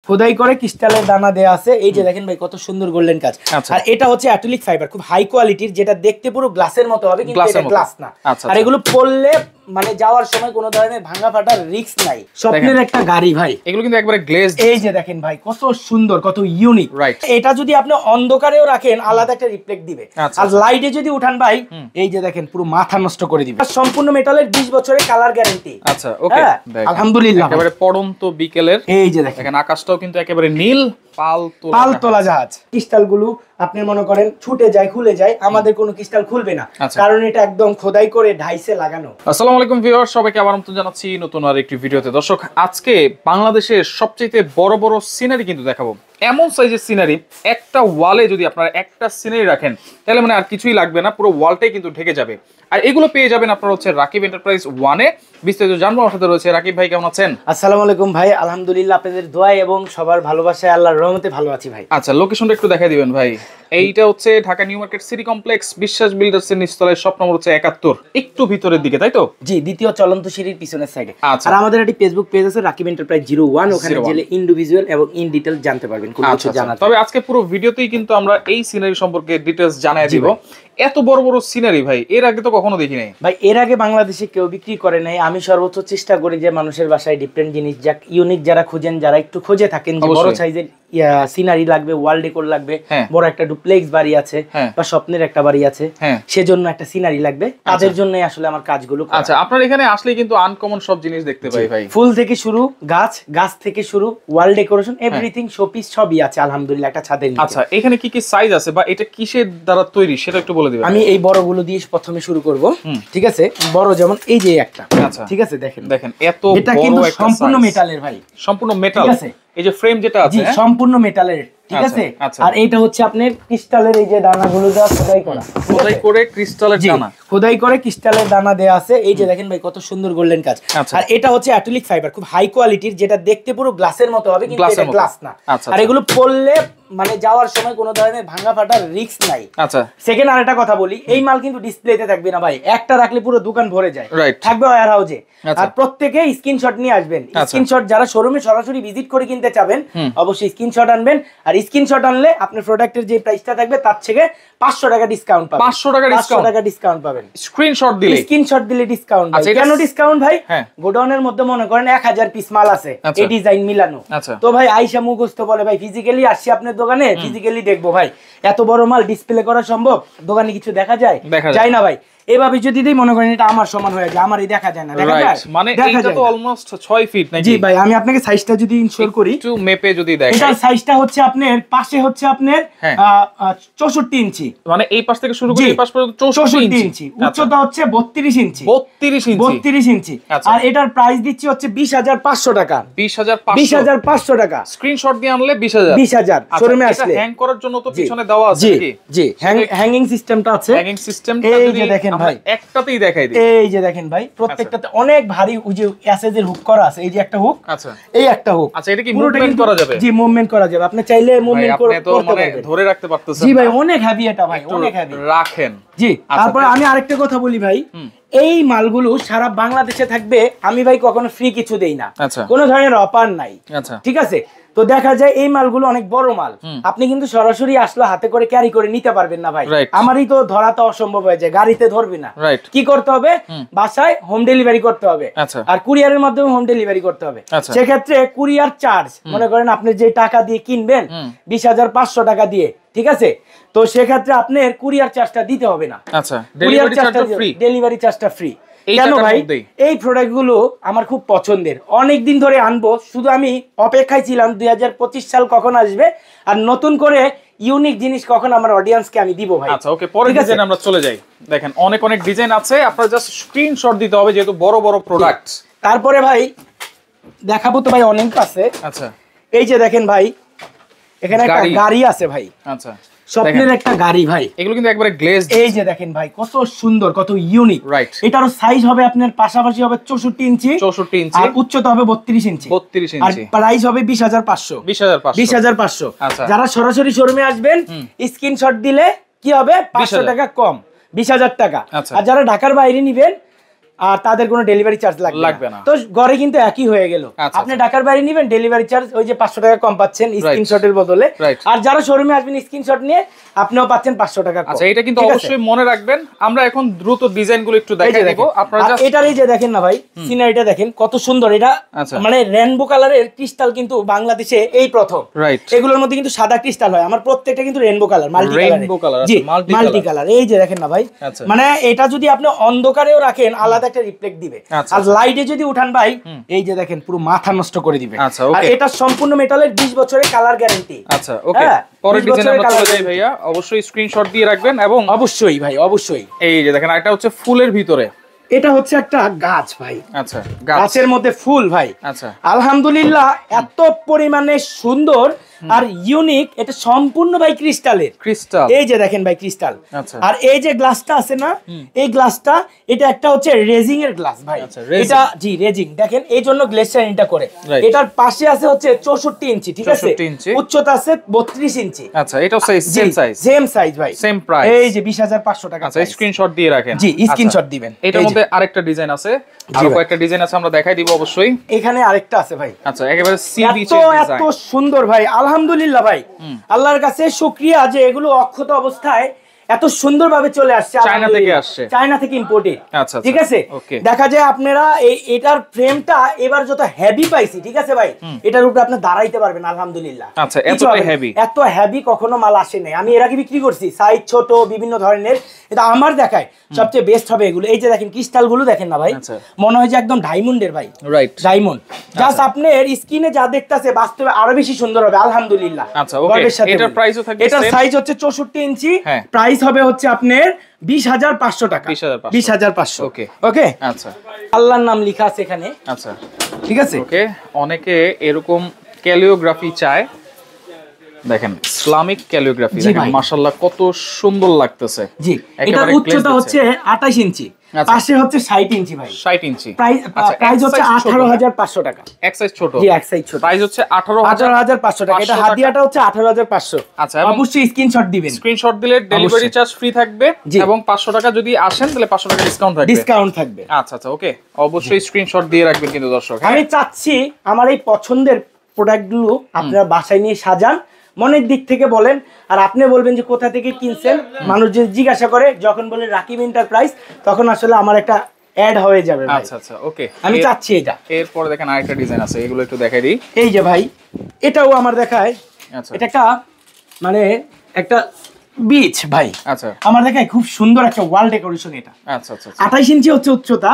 খোদাই করে ক্রিস্টালের দানা দেয়া আছে। এই যে দেখেন ভাই কত সুন্দর গোল্ডেন কাজ। আর এটা হচ্ছে অ্যাক্রিলিক ফাইবার, খুব হাই কোয়ালিটির, যেটা দেখতে পুরো গ্লাসের মতো হবে কিন্তু এটা গ্লাস না। আর এগুলো পরলে মানে যাওয়ার সময় কোনো ধরনের ভাঙা ফাটার রিস্ক নাই। স্বপ্নের একটা গাড়ি ভাই, এগুলো কিন্তু একবারে গ্লেজ। এই যে দেখেন ভাই কত সুন্দর, কত ইউনিক। এটা যদি আপনি অন্ধকারেও রাখেন আলাদা একটা রিফ্লেক্ট দিবে, আর লাইটে যদি উঠান ভাই এই যে দেখেন পুরো মাথা নষ্ট করে দিবে। সম্পূর্ণ মেটালের 20 বছরের কালার গ্যারান্টি। আচ্ছা ওকে, আলহামদুলিল্লাহ একেবারে পড়ন্ত বিকেলের। এই যে দেখেন আকাশটাও কিন্তু একেবারে নীল, পাল তোলা জাহাজ। ক্রিস্টাল গুলো আপনি মনে করেন ছুটে যায়, খুলে যায়, আমাদের কোনো ক্রিস্টাল খুলবে না, কারণ এটা একদম খোদাই করে ঢাইসে লাগানো। আসসালামু আলাইকুম ভিউয়ার, সবাইকে আবার আমন্ত্রণ জানাচ্ছি নতুন আর একটি ভিডিওতে। দর্শক, আজকে বাংলাদেশের সবচেয়ে বড় বড় সিনারি কিন্তু দেখাবো। এমন সাইজের সিনারি, একটা ওয়ালে যদি আপনারা একটা সিনারি রাখেন তাহলে মানে আর কিছুই লাগবে না, পুরো ওয়ালটাই কিন্তু ঢেকে যাবে। আর এগুলো পেয়ে যাবেন আপনারা হচ্ছে রাকিব এন্টারপ্রাইজ 1-এ। বিস্তারিত জানবো, আমার সাথে রয়েছে রাকিব ভাই। কেমন আছেন? আসসালামু আলাইকুম ভাই, আলহামদুলিল্লাহ আপনাদের দোয়ায় এবং সবার ভালোবাসায় আল্লাহর রহমতে ভালো আছি ভাই। আচ্ছা, লোকেশনটা একটু দেখাই দিবেন ভাই। এইটা হচ্ছে Dhaka new market city complex, বিশ্বাস বিল্ডার্স এর নিচতলায়, শপ নম্বর হচ্ছে 71, একটু ভিতরের দিকে, তাই তো? জি, দ্বিতীয় চলন্ত সিঁড়ির পিছনের সাইডে। আর আমাদের একটি ফেসবুক পেজ আছে রাকিব এন্টারপ্রাইজ 01, ওখানে গেলে ইন্ডিভিজুয়াল এবং ইন ডিটেইল জানতে পারবেন, কোনো কিছু জানাতে। তবে আজকে পুরো ভিডিওতেই কিন্তু আমরা এই সিনারি সম্পর্কে ডিটেইলস জানায় দিব। এত বড় বড় সিনারি ভাই এর আগে তো কখনো দেখি নাই ভাই। এর আগে বাংলাদেশে কেউ বিক্রি করে নাই। আমি সর্বোচ্চ চেষ্টা করি যে মানুষের বাসায় ডিফারেন্ট জিনিস, যা ইউনিক, যারা খুঁজেন, যারা একটু খুঁজে থাকেন যে বড় সাইজের সিনারি লাগবে, ওয়াল ডেকোর লাগবে, বড় একটা ডুপ্লেক্স বাড়ি আছে বা স্বপ্নের একটা বাড়ি আছে, সেজন্য একটা সিনারি লাগবে, তাদের জন্যই আসলে আমার কাজগুলো। আচ্ছা, আপনার এখানে আসলে কিন্তু আনকমন সব জিনিস দেখতে পাই ভাই। ফুল থেকে শুরু, গাছ থেকে শুরু, ওয়াল ডেকোরেশন, এভরিথিং, শোপিস সবই আছে আলহামদুলিল্লাহ একটা ছাদের নিচে। আচ্ছা, এখানে কি কি সাইজ আছে বা এটা কিসের দ্বারা তৈরি সেটা একটু বলে দিবেন। আমি এই বড়গুলো দিয়ে প্রথমে শুরু করব, ঠিক আছে? বড় যেমন এই যে একটা, ঠিক আছে? দেখেন এত বড়, এটা কিন্তু সম্পূর্ণ মেটালের ভাই, সম্পূর্ণ মেটাল, ঠিক আছে? এই যে ফ্রেম যেটা আছে, সম্পূর্ণ মেটালের, ঠিক আছে? আর এটা হচ্ছে আপনার ক্রিস্টালের এই যে দানাগুলো দেওয়া, খোদাই করা, খোদাই করে ক্রিস্টালের দানা, খোদাই করে ক্রিস্টালের দানা দেয়া আছে। এই যে দেখেন ভাই কত সুন্দর গোল্ডেন কাজ। আর এটা হচ্ছে অ্যাক্রিলিক ফাইবার, খুব হাই কোয়ালিটির, যেটা দেখতে পুরো গ্লাসের মতো হবে কিন্তু এটা গ্লাস না। আর এগুলো পরলে মানে যাওয়ার সময় কোনো ধরনের ভাঙা ফাটার রিস্ক নাই। আচ্ছা, সেকেন্ড আরেকটা কথা বলি, এই মাল কিন্তু ডিসপ্লেতে থাকবে না ভাই, একটা রাখলে পুরো দোকান ভরে যায়, থাকবে ওয়্যার হাউসে। আর প্রত্যেকে স্ক্রিনশট নিয়ে আসবেন। স্ক্রিনশট যারা শোরুমে সরাসরি ভিজিট করে কিনতে চাবেন অবশ্যই স্ক্রিনশট আনবেন। আর স্ক্রিনশট আনলে আপনার প্রোডাক্টের যে প্রাইসটা থাকবে তার থেকে 500 টাকা ডিসকাউন্ট পাবেন। 500 টাকা ডিসকাউন্ট পাবেন স্ক্রিনশট দিলে ডিসকাউন্ট। কেন ডিসকাউন্ট ভাই? গোডাউনের মধ্যে মনে করেন 1000 পিস মাল আছে, এই ডিজাইন মিলানো। তো ভাই আইসা মুখস্থ বলে ভাই ফিজিক্যালি আসছি আপনার দোকানে, ফিজিক্যালি দেখবো ভাই, এত বড় মাল ডিসপ্লে করা সম্ভব? দোকানে কিছু দেখা যায় না ভাই। এভাবে যদি দেই মনে করেন এটা আমার সমান হয়ে যায়, আমারই দেখা যায় না, দেখা যায় মানে এটা তো অলমোস্ট 6 ফিট নাকি? জি ভাই, আমি আপনাকে সাইজটা যদি ইনশিওর করি, একটু মেপে যদি দেখেন, এটা সাইজটা হচ্ছে আপনার পাশে হচ্ছে আপনার 64 ইঞ্চি, মানে এই পাশ থেকে শুরু করে এই পাশ পর্যন্ত 64 ইঞ্চি, উচ্চতা হচ্ছে 32 ইঞ্চি। 32 ইঞ্চি। আর এটার প্রাইস দিচ্ছি হচ্ছে 20500 টাকা। 20500 টাকা। স্ক্রিনশট দিয়ে আনলে 20000 শোরুমে আসলে হ্যাং করার জন্য তো পিছনে দেওয়া আছে নাকি? জি, হ্যাঙ্গিং সিস্টেমটা আছে। হ্যাঙ্গিং সিস্টেমটা যদি দেখেন ভাই, একটাতেই দেখাই দিই। এই যে দেখেন ভাই, প্রত্যেকটাতে অনেক ভারী যে অ্যাসেজের হুক করা আছে। এই যে একটা হুক, আচ্ছা, এই একটা হুক। আচ্ছা, এটা কি মুভমেন্ট করা যাবে? জি, মুভমেন্ট করা যাবে, আপনি চাইলে মুভমেন্ট করতে পারবেন। ধরে রাখতে পারতেছেন? জি ভাই, অনেক হেভি এটা ভাই, অনেক হেভি। রাখেন। জি, তারপরে আমি আরেকটা কথা বলি ভাই, এই মালগুলো সারা বাংলাদেশে থাকবে। আমি ভাই কখনো ফ্রি কিছু দেই না, কোনো ধরনের অফার নাই, ঠিক আছে? তো দেখা যায় এই মালগুলো অনেক বড় মাল, আপনি কিন্তু সরাসরি আসলে হাতে করে ক্যারি করে নিতে পারবেন না ভাই। আমারই তো ধরা তো অসম্ভব হয়ে যায়, গাড়িতে ধরবে না। কি করতে হবে? বাসায় হোম ডেলিভারি করতে হবে, আর কুরিয়ারের মাধ্যমে হোম ডেলিভারি করতে হবে। সেক্ষেত্রে কুরিয়ার চার্জ মনে করেন আপনি যে টাকা দিয়ে কিনবেন 20500 টাকা দিয়ে, ঠিক আছে? তো সেক্ষেত্রে আপনার কুরিয়ার চার্জটা দিতে হবে না। কুরিয়ার চার্জটা ফ্রি, ডেলিভারি চার্জটা ফ্রি। কেন ভাই? এই প্রোডাক্ট গুলো আমার খুব পছন্দের, অনেকদিন ধরে আনবো, শুধু আমি অপেক্ষায় ছিলাম 2025 সাল কখন আসবে আর নতুন করে ইউনিক জিনিস কখন আমার অডিয়েন্সকে আমি দিব ভাই। আচ্ছা ওকে, পরের ডিজাইন আমরা চলে যাই। দেখেন অনেক ডিজাইন আছে, আপনারা জাস্ট স্ক্রিনশট দিতে হবে যেহেতু বড় বড় প্রোডাক্ট। তারপরে ভাই দেখাবো তো ভাই অনেক আছে। আচ্ছা, এই যে দেখেন ভাই, এখানে একটা গাড়ি আছে ভাই। আচ্ছা, স্বপ্নের একটা গাড়ি ভাই, এগুলো কিন্তু একবারে গ্লেজ। এই যে দেখেন ভাই কত সুন্দর, কত ইউনিক। এটার সাইজ হবে আপনার পাশাপাশি হবে 64 ইঞ্চি, আর উচ্চতা হবে 32 ইঞ্চি, আর প্রাইস হবে 20500। যারা সরাসরি শোরুমে আসবেন স্ক্রিনশট দিলে কি হবে 500 টাকা কম, 20000 টাকা। আর যারা ঢাকার বাইরে নিবেন আর তাদের কোনো ডেলিভারি চার্জ লাগবে না। তো ঘরে কিন্তু একই হয়ে গেল। আপনি ঢাকার বাইরে নেবেন, ডেলিভারি চার্জ ওই যে 500 টাকা কম পাচ্ছেন স্ক্রিনশটের বদলে। আর যারা শোরুমে আসবেন স্ক্রিনশট নিয়ে আপনিও পাচ্ছেন 500 টাকা কম। আচ্ছা, এটা কিন্তু অবশ্যই মনে রাখবেন। আমরা এখন দ্রুত ডিজাইনগুলো একটু দেখাই দেব আপনারা। এটার এই যে দেখেন না ভাই, সিনারিটা দেখেন কত সুন্দর। এটা মানে রেইনবো কালারের ক্রিস্টাল কিন্তু বাংলাদেশে এই প্রথম। এগুলোর মধ্যে কিন্তু সাদা ক্রিস্টাল হয়, আমার প্রত্যেকটা কিন্তু রেইনবো কালার, মাল্টি কালার। এই যে দেখেন না ভাই, মানে এটা যদি আপনি অন্ধকারেও রাখেন আলাদা একটা রিফ্লেক্ট দিবে, আর লাইটে যদি উঠান ভাই এই যে দেখেন পুরো মাথা নষ্ট করে দিবে। আর এটা সম্পূর্ণ মেটালের 20 বছরের কালার গ্যারান্টি। আচ্ছা, ওকে। পরের ডিজাইন আমরা চলে যাই ভাইয়া, অবশ্যই স্ক্রিনশট দিয়ে রাখবেন। এবং অবশ্যই ভাই, অবশ্যই এই যে দেখেন এটা হচ্ছে ফুলের ভিতরে, এটা হচ্ছে একটা গাছ ভাই। আচ্ছা, গাছের মধ্যে ফুল ভাই। আচ্ছা, আলহামদুলিল্লাহ এত পরিমাণে সুন্দর আর ইউনিক। এটা সম্পূর্ণ ভাই ক্রিস্টালের, ক্রিস্টাল। এই যে দেখেন ভাই ক্রিস্টাল। আর এই যে গ্লাসটা আছে না, এই গ্লাসটা এটা একটা হচ্ছে রেজিং এর গ্লাস ভাই। এটা জি রেজিং, দেখেন এই জন্য গ্লেসটা এটা করে। এটার পাশে আছে হচ্ছে 64 ইঞ্চি, ঠিক আছে, উচ্চতা আছে 32 ইঞ্চি। আচ্ছা, এটাও সেম সাইজ ভাই, সেম প্রাইস। এই যে 20500 টাকা। আচ্ছা, স্ক্রিনশট দিয়ে রাখেন। জি, স্ক্রিনশট দিবেন। এটার মধ্যে আরেকটা ডিজাইন আছে, আরো কয়েকটা ডিজাইন আছে, আমরা দেখাই দিব অবশ্যই। এখানে আরেকটা আছে ভাই। আচ্ছা, একেবারে সি বিচের ডিজাইন, এত সুন্দর ভাই। আলহামদুলিল্লাহ ভাই, আল্লাহর কাছে শুকরিয়া যে এগুলো অক্ষত অবস্থায় এত সুন্দরভাবে চলে আসছে। চায়না থেকে আসছে, চায়না থেকে ইম্পোর্টেড। আচ্ছা, ঠিক আছে। দেখা যায় আপনারা এটার ফ্রেমটা এবার যত হেভি পাইছি, ঠিক আছে ভাই, এটার উপরে আপনি দাঁড়াইতে পারবেন আলহামদুলিল্লাহ। আচ্ছা, এতটাই হেভি, এত হেভি কখনো মাল আসে নাই। আমি এর আগে বিক্রি করছি সাইজ ছোট বিভিন্ন ধরনের, এটা আমার দেখায় সবচেয়ে বেস্ট হবে এগুলো। এই যে দেখেন ক্রিস্টাল গুলো দেখেন না ভাই, মনে হয় যে একদম ডায়মন্ডের ভাই, রাইট, ডায়মন্ড। জাস্ট আপনার স্ক্রিনে যা দেখতাছে বাস্তবে আরো বেশি সুন্দর হবে আলহামদুলিল্লাহ। আচ্ছা, ওকে। এটার প্রাইসও থাকবে, এটার সাইজ হচ্ছে 64 ইঞ্চি, প্রাইস হবে হচ্ছে আপনার 20500 টাকা। 20500। ওকে, ওকে। আচ্ছা, আল্লাহর নাম লেখা আছে এখানে। আচ্ছা, ঠিক আছে। ওকে। অনেকে এরকম ক্যালিওগ্রাফি চায়, দেখেন ইসলামিক ক্যালিওগ্রাফি, দেখেন মাশাআল্লাহ কত সুন্দর লাগতেছে। জি, এটার উচ্চতা হচ্ছে 28 ইঞ্চি, পাশে হচ্ছে 60 ইঞ্চি ভাই, 60 ইঞ্চি। প্রাইস হচ্ছে 18500 টাকা। এক সাইজ ছোট। জি, এক সাইজ ছোট। প্রাইস হচ্ছে 18500 টাকা। এটা হাদিয়াটা হচ্ছে 18500। আচ্ছা, অবশ্যই স্ক্রিনশট দিবেন। স্ক্রিনশট দিলে ডেলিভারি চার্জ ফ্রি থাকবে, এবং 500 টাকা যদি আসেন তাহলে 500 টাকা ডিসকাউন্ট থাকবে। আচ্ছা, আচ্ছা, ওকে। অবশ্যই স্ক্রিনশট দিয়ে রাখবেন কিন্তু দর্শক। আমি চাচ্ছি আমার এই পছন্দের প্রোডাক্টগুলো আপনারা বাসায় নিয়ে সাজান, মনের দিক থেকে বলেন, আর আপনি বলবেন যে কোথা থেকে কিনছেন। মানুষ যদি জিজ্ঞাসা করে, যখন বলে রাকিব এন্টারপ্রাইজ, তখন আসলে আমার একটা অ্যাড হয়ে যাবে। আচ্ছা, আচ্ছা, ওকে। আমি চাচ্ছি এটা। এরপরে দেখেন আরেকটা ডিজাইন আছে, এগুলো একটু দেখাই দিই। এই যে ভাই, এটাও আমার দেখায়। আচ্ছা, এটা একটা মানে একটা বিচ ভাই। আচ্ছা, আমার দেখায় খুব সুন্দর একটা ওয়াল ডেকোরেশন। এটা আচ্ছা, আচ্ছা, 28 ইঞ্চি হচ্ছে উচ্চতা,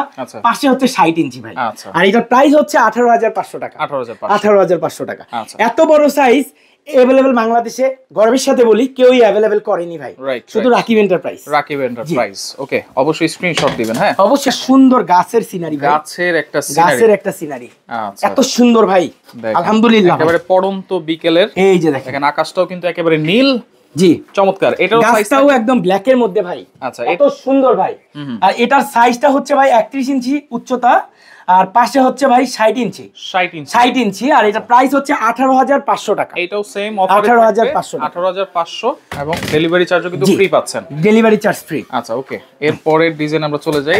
পাশে হচ্ছে 60 ইঞ্চি ভাই। আর এটার প্রাইস হচ্ছে 18500 টাকা। 18500 টাকা। এত বড় সাইজ अवेलेबल বাংলাদেশে গর্বের সাথে বলি কেউই अवेलेबल করেনি ভাই, শুধু রাকিব এন্টারপ্রাইজ। রাকিব এন্টারপ্রাইজ, ওকে। অবশ্যই স্ক্রিনশট দিবেন। হ্যাঁ, অবশ্যই। সুন্দর গাছের সিনারি ভাই, গাছের একটা সিনারি। আচ্ছা, এত সুন্দর ভাই, আলহামদুলিল্লাহ। একেবারে পড়ন্ত বিকেলের এই যে দেখেন আকাশটাও কিন্তু একেবারে নীল। জি, চমৎকার। এটার সাইজটাও একদম ব্ল্যাক এর মধ্যে ভাই। আচ্ছা, এত সুন্দর ভাই। আর এটার সাইজটা হচ্ছে ভাই 31 ইঞ্চি উচ্চতা, আর পাশে হচ্ছে ভাই 60 ইঞ্চি। 60 ইঞ্চি। আর এটা প্রাইস হচ্ছে 18500 টাকা। এটাও সেম অফারে 18500 18500, এবং ডেলিভারি চার্জও কিন্তু ফ্রি পাচ্ছেন। Delivery charge free. আচ্ছা, ওকে। এর পরের ডিজাইন আমরা চলে যাই।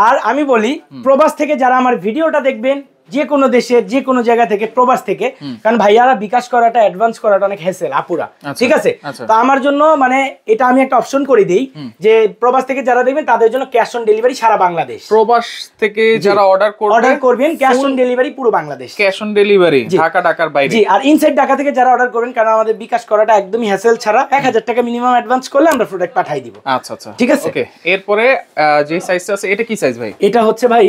আর আমি বলি, প্রবাস থেকে যারা আমার ভিডিওটা দেখবেন, যে কোনো দেশের যে কোনো জায়গা থেকে, প্রবাস থেকে, কারণ ভাইয়ারা বিকাশ করাটা, অ্যাডভান্স করাটা অনেক হ্যাসেল আপুরা, ঠিক আছে। তো আমার জন্য মানে এটা আমি একটা অপশন করে দেই যে প্রবাস থেকে যারা দেখবেন তাদের জন্য ক্যাশ অন ডেলিভারি সারা বাংলাদেশ। প্রবাস থেকে যারা অর্ডার করবেন ক্যাশ অন ডেলিভারি পুরো বাংলাদেশ, ক্যাশ অন ডেলিভারি ঢাকার বাইরে। জি, আর ইনসাইড ঢাকা থেকে যারা অর্ডার করবেন, কারণ আমাদের বিকাশ করাটা একদমই হ্যাসেল ছাড়া, 1000 টাকা মিনিমাম অ্যাডভান্স করলে আমরা প্রোডাক্ট পাঠিয়ে দিব। আচ্ছা, আচ্ছা, ঠিক আছে, ওকে। এরপরে যে সাইজটা আছে, এটা কি সাইজ ভাই? এটা হচ্ছে ভাই,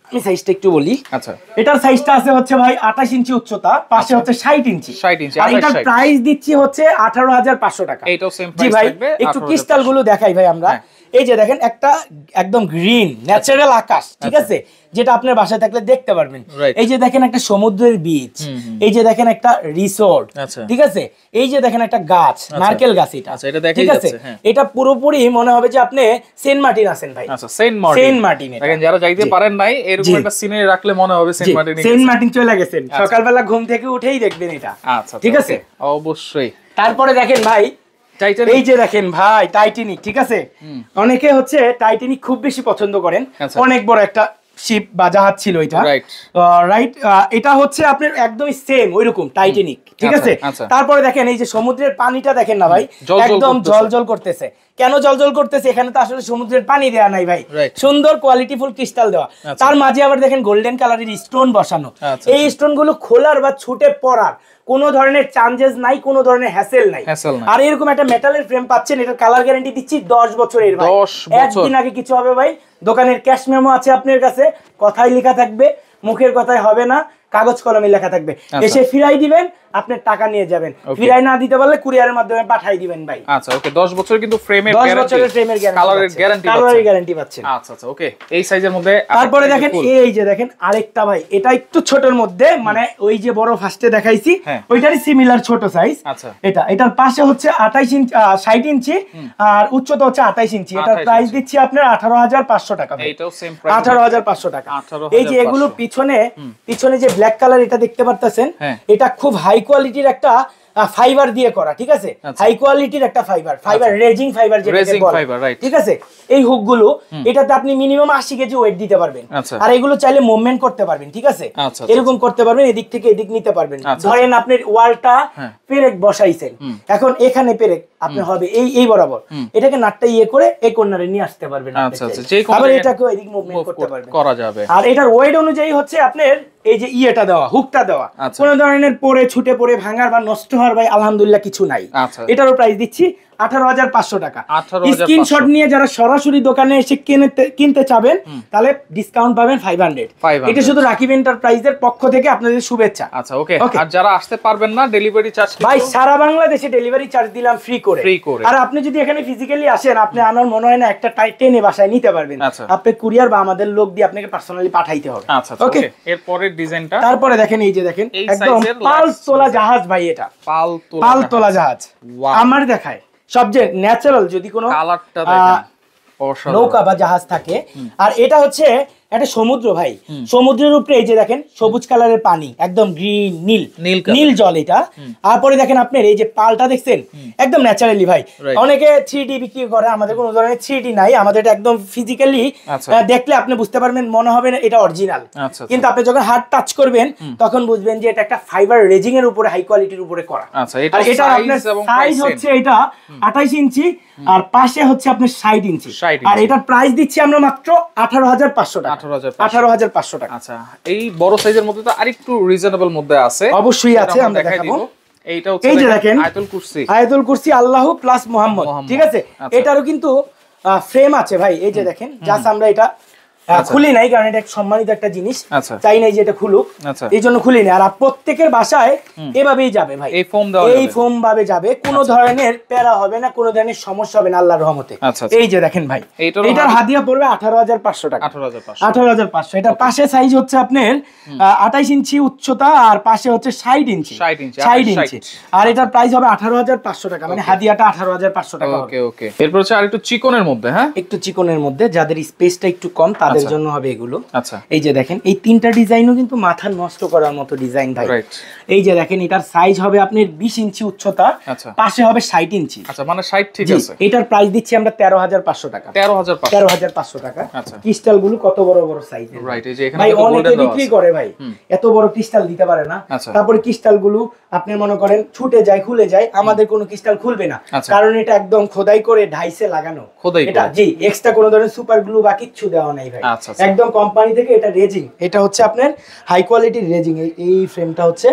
আমি সাইজটা একটু বলি। আচ্ছা, এটার সাইজটা আছে হচ্ছে ভাই 28 ইঞ্চি উচ্চতা, পাশে হচ্ছে 60 ইঞ্চি। আর এটার প্রাইস দিচ্ছি হচ্ছে 18500 টাকা। এটাও সেম প্রাইস থাকবে। একটু ক্রিস্টাল গুলো দেখাই ভাই আমরা। এই যে দেখেন একটা একদম গ্রিন ন্যাচারাল আকাশ, ঠিক আছে, যেটা আপনার বাসায় থাকলে দেখতে পারবেন। এই যে দেখেন একটা সমুদ্রের বিচ, এই যে দেখেন একটা রিসোর্ট, ঠিক আছে, এই যে দেখেন একটা গাছ, নারকেল গাছ। এটা ঠিক আছে, এটা পুরোপুরি মনে হবে যে আপনি সেন্ট মার্টিন আছেন ভাই। আচ্ছা, সেন্ট মার্টিন। দেখেন যারা যাইতে পারেন নাই, এরকম একটা সিনারি রাখলে মনে হবে সেন্ট মার্টিন চলে গেছেন। সকালবেলা ঘুম থেকে উঠেই দেখবেন এটা। আচ্ছা, ঠিক আছে, অবশ্যই। তারপরে দেখেন ভাই, এই যে দেখেন ভাই টাইটানিক, ঠিক আছে, অনেকে হচ্ছে টাইটানিক খুব বেশি পছন্দ করেন। অনেক বড় একটা শিপ বা জাহাজ ছিল এটা, রাইট। এটা হচ্ছে আপনার একদমই সেম ওইরকম টাইটানিক, ঠিক আছে। তারপরে দেখেন এই যে সমুদ্রের পানিটা দেখেন না ভাই, একদম জল করতেছে। কেন জল করতেছে? এখানে তো আসলে সমুদ্রের পানি দেওয়া নাই ভাই, সুন্দর কোয়ালিটিফুল ক্রিস্টাল দেওয়া, তার মাঝে আবার দেখেন গোল্ডেন কালারের স্টোন বসানো। এই স্টোন গুলো খোলার বা ছুটে পড়ার কোনো ধরনের চার্জেস নাই, কোনো ধরনের হ্যাসেল নাই। আর এরকম একটা মেটালের ফ্রেম পাচ্ছেন, এটার কালার গ্যারান্টি দিচ্ছি 10 বছরের ভাই। একদিন আগে কিছু হবে ভাই, দোকানের ক্যাশ মেমো আছে আপনার কাছে, কথাই লেখা থাকবে, মুখের কথাই হবে না, কাগজ কলমে লেখা থাকবে। এসে ফিরাই দিবেন, আপনার টাকা নিয়ে যাবেন। ফিরাই না দিতে পারলে কুরিয়ারের মাধ্যমে পাঠাই দিবেন ভাই। আচ্ছা ওকে, 10 বছরের কিন্তু ফ্রেমের গ্যারান্টি, 10 বছরের ফ্রেমের গ্যারান্টি, কালারের গ্যারান্টি পাচ্ছেন। আচ্ছা আচ্ছা ওকে, এই সাইজের মধ্যে। তারপরে দেখেন এই যে দেখেন আরেকটা ভাই, এটা একটু ছোটর মধ্যে, মানে ওই যে বড় ফার্স্টে দেখাইছি ওইটারই সিমিলার ছোট সাইজ। আচ্ছা, এটার পাশে হচ্ছে 28 ইঞ্চি 60 ইঞ্চি আর উচ্চতা হচ্ছে 28 ইঞ্চি। এটার প্রাইস দিচ্ছি আপনার 18,500 টাকা। এটাও সেম প্রাইস, 18,500 টাকা। এই যে এগুলো পিছনে যে ব্ল্যাক কালার এটা দেখতে পারতেছেন, এটা খুব হাই কোয়ালিটির একটা ফাইবার দিয়ে করা, ঠিক আছে। হাই কোয়ালিটির একটা ফাইবার রেজিং ফাইবার যেটাকে বলে, ঠিক আছে। এই হুক গুলো এটাতে আপনি মিনিমাম 80 কেজি ওয়েট দিতে পারবেন। আর এগুলো চাইলে মুভমেন্ট করতে পারবেন, ঠিক আছে। এরকম করতে পারবেন, এদিক থেকে এদিক নিতে পারবেন। ধরেন আপনি ওয়ালটা পেরেক বসাইছেন, এখন এখানে পেরেক আপনি হবে এই বরাবর, এটাকে নাটটা করে এই কর্নারে নিয়ে আসতে পারবেন। আবার এটাকে এদিক মুভমেন্ট করতে পারবেন, করা যাবে। আর এটার ওয়েট অনুযায়ী হচ্ছে আপনার এই যে ইয়েটা দেওয়া, হুকটা দেওয়া, কোন ধরনের পরে ছুটে পড়ে ভাঙার বা নষ্ট হওয়ার ভাই আলহামদুলিল্লাহ কিছু নাই। এটারও প্রাইস দিচ্ছি 18,500 টাকা। স্ক্রিনশট নিয়ে যারা সরাসরি দোকানে এসে কিনতে চাবেন তাহলে ডিসকাউন্ট পাবেন 500। এটা শুধু রাকিব এন্টারপ্রাইজের পক্ষ থেকে আপনাদের শুভেচ্ছা। আচ্ছা ওকে। আর যারা আসতে পারবেন না, ডেলিভারি চার্জ ভাই সারা বাংলাদেশে ডেলিভারি চার্জ দিলাম ফ্রি করে। আর আপনি যদি এখানে ফিজিক্যালি আসেন, আপনি আমার মনে হয় না একটা টেনে বাসায় নিতে পারবেন, আপনি কুরিয়ার বা আমাদের লোক দিয়ে আপনাকে পার্সোনালি পাঠাইতে হবে। আচ্ছা ওকে। এরপরের ডিজাইনটা, তারপরে দেখেন এই যে দেখেন একদম পাল তোলা জাহাজ ভাই, এটা পাল তোলা জাহাজ আমার দেখায় সবচেয়ে ন্যাচারাল যদি কোনো নৌকা বা জাহাজ থাকে। আর এটা হচ্ছে একটা সমুদ্র ভাই, সমুদ্রের উপরে এই যে দেখেন সবুজ কালারের পানি, একদম গ্রিন নীল জল এটা। তারপরে দেখেন আপনার এই যে পালটা দেখছেন একদম ন্যাচারালি ভাই। অনেকে 3D বিক্রি করে, আমাদের কোনো ধরনের 3D নাই, আমাদের এটা একদম ফিজিক্যালি দেখলে আপনি বুঝতে পারবেন, মনে হবে না এটা অরিজিনাল, কিন্তু আপনি যখন হাত টাচ করবেন তখন বুঝবেন যে এটা একটা ফাইবার রেজিং এর উপরে হাই কোয়ালিটির উপরে করা। আর এটা আপনার সাইজ হচ্ছে এটা 28 ইঞ্চি আর পাশে হচ্ছে আপনার 60 ইঞ্চি। আর এটার প্রাইস দিচ্ছি আমরা মাত্র 18,500 টাকা। 18,500 টাকা। আচ্ছা, এই বড় সাইজের মধ্যে তো আরেকটু রিজনেবল মধ্যে আছে, অবশ্যই আছে, আমরা দেখাবো। এইটা হচ্ছে দেখেন আয়াতুল কুরসি আল্লাহ প্লাস মুহাম্মদ, ঠিক আছে। এটারও কিন্তু ফ্রেম আছে ভাই, এই যে দেখেন জাস্ট আমরা এটা খুলি নাই, কারণ এটা সম্মানিত একটা জিনিস, চাই নাই যে এটা খুলুক, এই জন্য খুলি নাই। আর প্রত্যেকের বাসায় এভাবেই যাবে ভাই, এই ফোম ভাবে যাবে, কোনো ধরনের প্যারা হবে না, কোনো ধরনের সমস্যা হবে না আল্লাহর রহমতে। এই যে দেখেন ভাই, এটার হাদিয়া পড়বে 18,500 টাকা। 18,500। এটার পাশে সাইজ হচ্ছে আপনার 28 ইঞ্চি উচ্চতা আর পাশে হচ্ছে 60 ইঞ্চি। আর এটার প্রাইস হবে 18,500 টাকা, মানে হাদিয়াটা 18,500 টাকা। ওকে ওকে। এরপর হচ্ছে আর একটু চিকনের মধ্যে, হ্যাঁ একটু চিকনের মধ্যে, যাদের স্পেসটা একটু কম তাদের জন্য হবে এগুলো। আচ্ছা, এই যে দেখেন এই তিনটা ডিজাইনও কিন্তু মাথা নষ্ট করার মতো ডিজাইন ভাই। এই যে দেখেন এটার সাইজ হবে আপনার 20 ইঞ্চি উচ্চতা, পাশে হবে 60 ইঞ্চি। আচ্ছা, মানে 60, ঠিক আছে। এটার প্রাইস দিচ্ছি আমরা 13,500 টাকা। 13,500 টাকা। ক্রিস্টাল গুলো কত বড় বড় সাইজের, রাইট। এই যে এখানে তো গোল্ডেন বিক্রি করে ভাই, এত বড় ক্রিস্টাল দিতে পারে না। তারপরে ক্রিস্টাল গুলো আপনি মনে করেন ছুটে যায়, খুলে যায়, আমাদের কোনো ক্রিস্টাল খুলবে না, কারণ এটা একদম খোদাই করে ঢাইসে লাগানো। এটা জি এক্সট্রা কোনো ধরনের সুপার গ্লু বা কিচ্ছু দেওয়া নাই ভাই, একদম কোম্পানি থেকে। এটা রেজিং, এটা হচ্ছে আপনার হাই কোয়ালিটির রেজিং। এই ফ্রেমটা হচ্ছে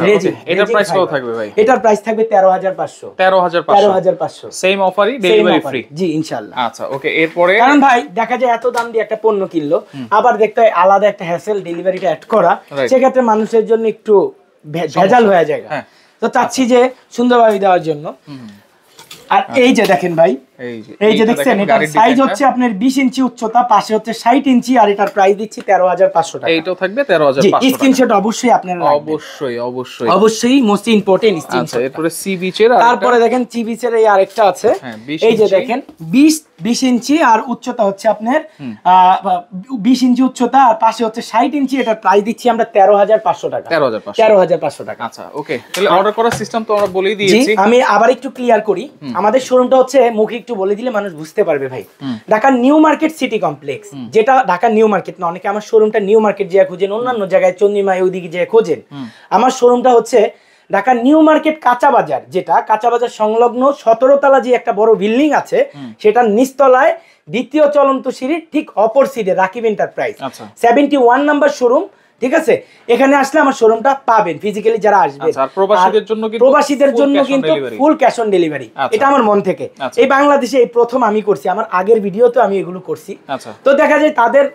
রেজিং। এটার প্রাইস কত থাকবে ভাই? এটার প্রাইস থাকবে 13,500। 13,500 সেম অফারই, ডেলিভারি ফ্রি। জি ইনশাআল্লাহ। আচ্ছা ওকে। এরপরে কারণ ভাই দেখা যায় এত দাম দিয়ে একটা পণ্য কিনলো, আবার দেখতে হয় আলাদা একটা হ্যাসেল ডেলিভারিটা অ্যাড করা, সেক্ষেত্রে মানুষের জন্য একটু ভেজাল হয়ে যায়। তো চাচ্ছি যে সুন্দরভাবে দেওয়ার জন্য। আর এই যে দেখেন ভাই, এই যে দেখছেন এটার সাইজ হচ্ছে আপনার 20 ইঞ্চি উচ্চতা, পাশে হচ্ছে 60 ইঞ্চি, আর এটার প্রাইস দিচ্ছি 13,500 টাকা। এইটাও থাকবে 13,500 টাকা। স্ক্রিনশট অবশ্যই আপনারা রাখবেন, অবশ্যই মোস্ট ইম্পর্টেন্ট স্ক্রিনশট। এরপরে সি বিচের, তারপরে দেখেন সি বিচের এই আরেকটা আছে, এই যে দেখেন 20 ইঞ্চি আর উচ্চতা হচ্ছে আপনার 20 ইঞ্চি উচ্চতা আর পাশে হচ্ছে 60 ইঞ্চি। এটার প্রাইস দিচ্ছি আমরা 13,500 টাকা। 13,500 টাকা। আচ্ছা ওকে। তাহলে অর্ডার করার সিস্টেম তো আমরা বলেই দিয়েছি, আমি আবার একটু ক্লিয়ার করি। আমাদের শোরুমটা হচ্ছে মুখে একটু একটু বলে দিলে মানুষ বুঝতে পারবে ভাই। Dhaka new market city complex, যেটা ঢাকা নিউ মার্কেট না, অনেকে আমার শোরুমটা নিউ মার্কেট যে খুঁজেন, অন্যান্য জায়গায় চন্দ্রিমায় ওইদিকে যে খোঁজেন, আমার শোরুমটা হচ্ছে ঢাকা নিউ মার্কেট কাঁচা বাজার, যেটা কাঁচা বাজার সংলগ্ন 17 তলা যে একটা বড় বিল্ডিং আছে, সেটার নিচতলায় দ্বিতীয় চলন্ত সিঁড়ির ঠিক অপর সিটে রাকিব এন্টারপ্রাইজ 71 নাম্বার শোরুম। ঠিক আছে, এখানে আসলে আমার শোরুমটা পাবেন ফিজিক্যালি যারা আসবে। প্রবাসীদের জন্য কিন্তু ফুল ক্যাশ অন ডেলিভারি, এটা আমার মন থেকে। এই বাংলাদেশে এই প্রথম আমি করছি, আমার আগের ভিডিওতে আমি এগুলো করছি। তো দেখা যায়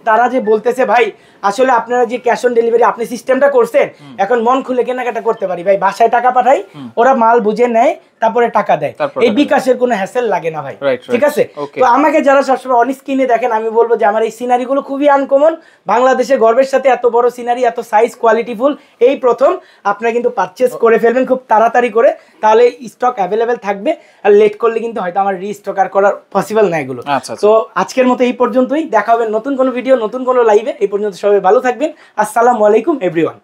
তারা যে বলতেছে ভাই আসলে আপনারা যে ক্যাশ অন ডেলিভারি আপনি সিস্টেমটা করছেন, এখন মন খুলে কেনাকাটা করতে পারি ভাই, বাসায় টাকা পাঠাই, ওরা মাল বুঝে নেয়, তারপরে টাকা দেয়, এই বিকাশের কোনো হ্যাসেল লাগে না ভাই। ঠিক আছে, তো আমাকে যারা সবসময় অন স্ক্রিনে দেখেন, আমি বলবো যে আমার এই সিনারি গুলো খুবই আনকমন, বাংলাদেশে গর্বের সাথে এত বড় সিনারি, এত সাইজ, কোয়ালিটিফুল এই প্রথম। আপনারা কিন্তু পারচেজ করে ফেলবেন খুব তাড়াতাড়ি করে, তাহলে স্টক অ্যাভেলেবেল থাকবে, আর লেট করলে কিন্তু হয়তো আমার রিস্টক আর করার পসিবল না এগুলো। তো আজকের মতো এই পর্যন্তই, দেখা হবে নতুন কোনো ভিডিও, নতুন কোনো লাইভে। এই পর্যন্ত সবাই ভালো থাকবেন, আসসালামু আলাইকুম এভরিওয়ান।